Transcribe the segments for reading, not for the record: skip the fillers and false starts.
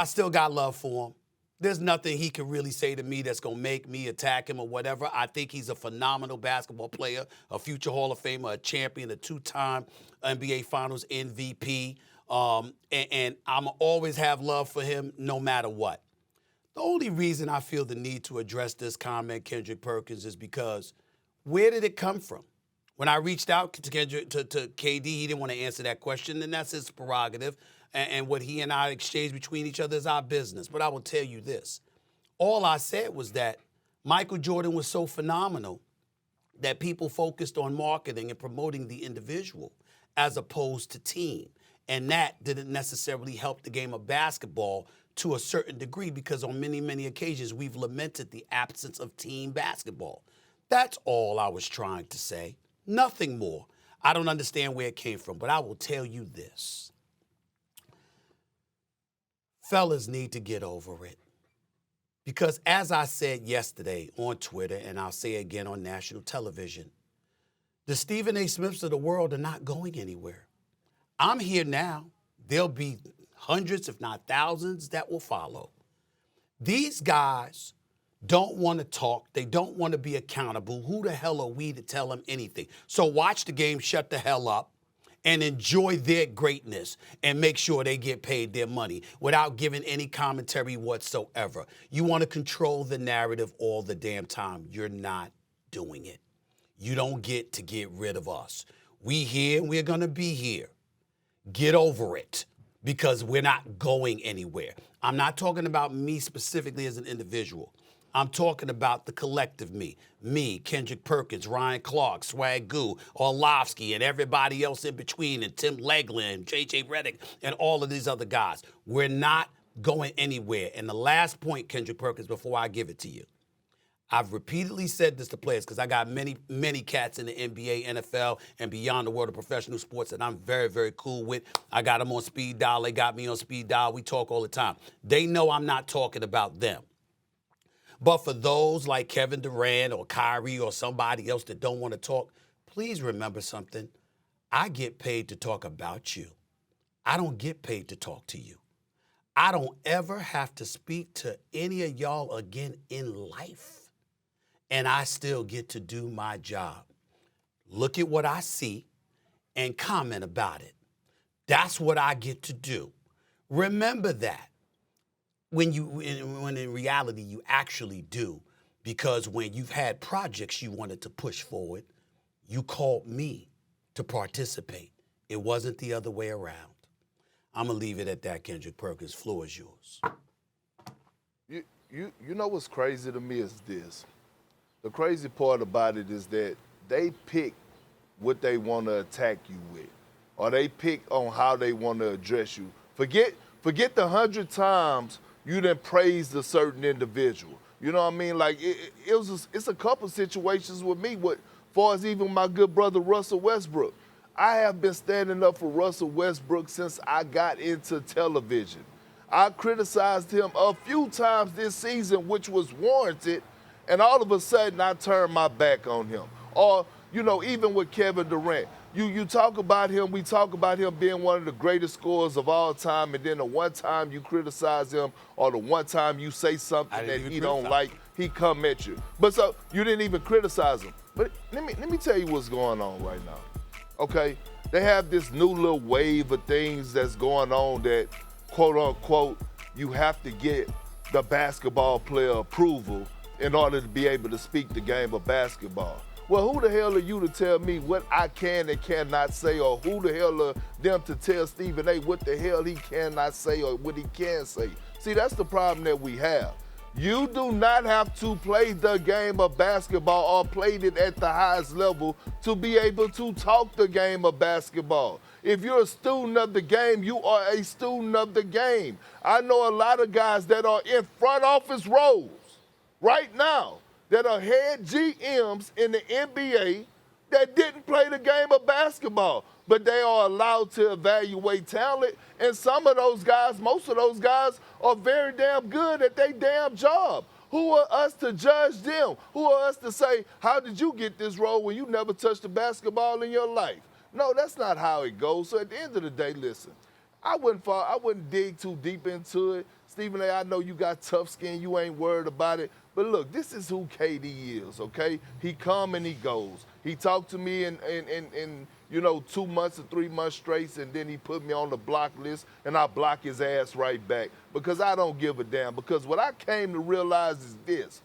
I still got love for him. There's nothing he can really say to me that's going to make me attack him or whatever. I think he's a phenomenal basketball player, a future Hall of Famer, a champion, a two-time NBA Finals MVP. And I'm always have love for him no matter what. The only reason I feel the need to address this comment, Kendrick Perkins, is because where did it come from? When I reached out to KD, he didn't want to answer that question, and that's his prerogative. And what he and I exchange between each other is our business. But I will tell you this. All I said was that Michael Jordan was so phenomenal that people focused on marketing and promoting the individual as opposed to team. And that didn't necessarily help the game of basketball to a certain degree because on many, many occasions we've lamented the absence of team basketball. That's all I was trying to say. Nothing more. I don't understand where it came from, but I will tell you this. Fellas need to get over it. Because as I said yesterday on Twitter, and I'll say again on national television, the Stephen A. Smiths of the world are not going anywhere. I'm here now. There'll be hundreds, if not thousands, that will follow. These guys don't want to talk. They don't want to be accountable. Who the hell are we to tell them anything? So watch the game, shut the hell up, and enjoy their greatness and make sure they get paid their money without giving any commentary whatsoever. You want to control the narrative all the damn time. You're not doing it. You don't get to get rid of us. We here and we're going to be here. Get over it because we're not going anywhere. I'm not talking about me specifically as an individual. I'm talking about the collective me, Kendrick Perkins, Ryan Clark, Swag Goo, Orlovsky, and everybody else in between, and Tim Legland, J.J. Redick, and all of these other guys. We're not going anywhere. And the last point, Kendrick Perkins, before I give it to you, I've repeatedly said this to players because I got many, many cats in the NBA, NFL, and beyond the world of professional sports that I'm very, very cool with. I got them on speed dial. They got me on speed dial. We talk all the time. They know I'm not talking about them. But for those like Kevin Durant or Kyrie or somebody else that don't want to talk, please remember something. I get paid to talk about you. I don't get paid to talk to you. I don't ever have to speak to any of y'all again in life. And I still get to do my job. Look at what I see and comment about it. That's what I get to do. Remember that. When in reality you actually do, because when you've had projects you wanted to push forward, you called me to participate. It wasn't the other way around. I'm gonna leave it at that, Kendrick Perkins. Floor is yours. You know what's crazy to me is this. The crazy part about it is that they pick what they want to attack you with, or they pick on how they want to address you. Forget the 100 times you done praised a certain individual. You know what I mean? Like, it's a couple situations with me, as far as even my good brother Russell Westbrook. I have been standing up for Russell Westbrook since I got into television. I criticized him a few times this season, which was warranted, and all of a sudden I turned my back on him. Or, you know, even with Kevin Durant. You talk about him, we talk about him being one of the greatest scorers of all time, and then the one time you criticize him or the one time you say something that he don't like, he come at you. But so you didn't even criticize him. But let me tell you what's going on right now. Okay? They have this new little wave of things that's going on that, quote unquote, you have to get the basketball player approval in order to be able to speak the game of basketball. Well, who the hell are you to tell me what I can and cannot say, or who the hell are them to tell Stephen A. what the hell he cannot say or what he can say? See, that's the problem that we have. You do not have to play the game of basketball or played it at the highest level to be able to talk the game of basketball. If you're a student of the game, you are a student of the game. I know a lot of guys that are in front office roles right now that are head GMs in the NBA that didn't play the game of basketball, but they are allowed to evaluate talent. And some of those guys, most of those guys, are very damn good at their damn job. Who are us to judge them? Who are us to say, how did you get this role when you never touched a basketball in your life? No, that's not how it goes. So at the end of the day, listen, I wouldn't dig too deep into it. Stephen A., I know you got tough skin. You ain't worried about it. But look, this is who KD is, okay? He come and he goes. He talked to me in 2 months or 3 months straight, and then he put me on the block list, and I block his ass right back because I don't give a damn. Because what I came to realize is this.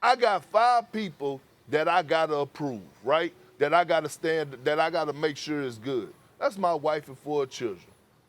I got 5 people that I got to approve, right? That I got to make sure is good. That's my wife and 4 children.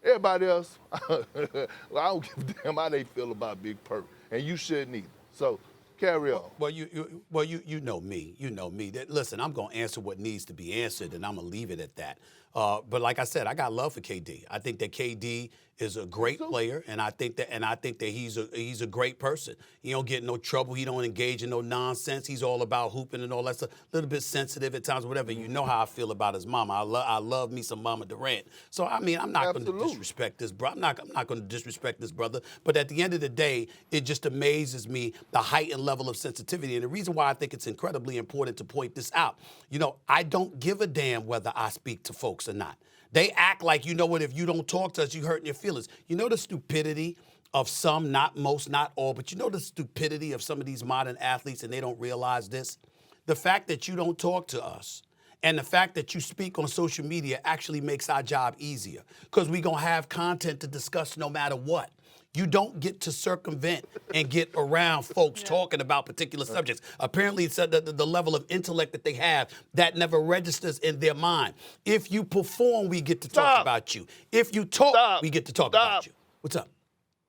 Everybody else, well, I don't give a damn how they feel about Big Perk, and you shouldn't either. So carry on. Well, you know me. You know me. Listen, I'm going to answer what needs to be answered, and I'm going to leave it at that. But like I said, I got love for KD. I think that KD is a great player, and I think that he's a great person. He don't get in no trouble. He don't engage in no nonsense. He's all about hooping and all that stuff. A little bit sensitive at times, whatever. You know how I feel about his mama. I love me some Mama Durant. So I mean, I'm not going to disrespect this, bro. I'm not going to disrespect this brother. But at the end of the day, it just amazes me the heightened level of sensitivity. And the reason why I think it's incredibly important to point this out. You know, I don't give a damn whether I speak to folks or not. They act like, you know what, if you don't talk to us, you hurting your feelings. You know the stupidity of some, not most, not all, but you know the stupidity of some of these modern athletes, and they don't realize this? The fact that you don't talk to us and the fact that you speak on social media actually makes our job easier because we're going to have content to discuss no matter what. You don't get to circumvent and get around folks talking about particular subjects. Apparently, it's the level of intellect that they have that never registers in their mind. If you perform, we get to talk about you. If you talk, we get to talk about you. What's up?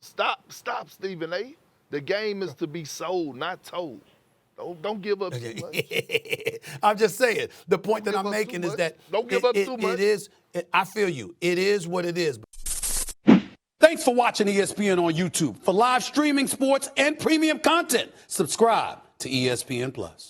Stop, Stephen A. The game is to be sold, not told. Don't give up too much. I'm just saying. The point that I'm making is that don't give up too much. I feel you. It is what it is. Thanks for watching ESPN on YouTube. For live streaming, sports, and premium content, subscribe to ESPN+.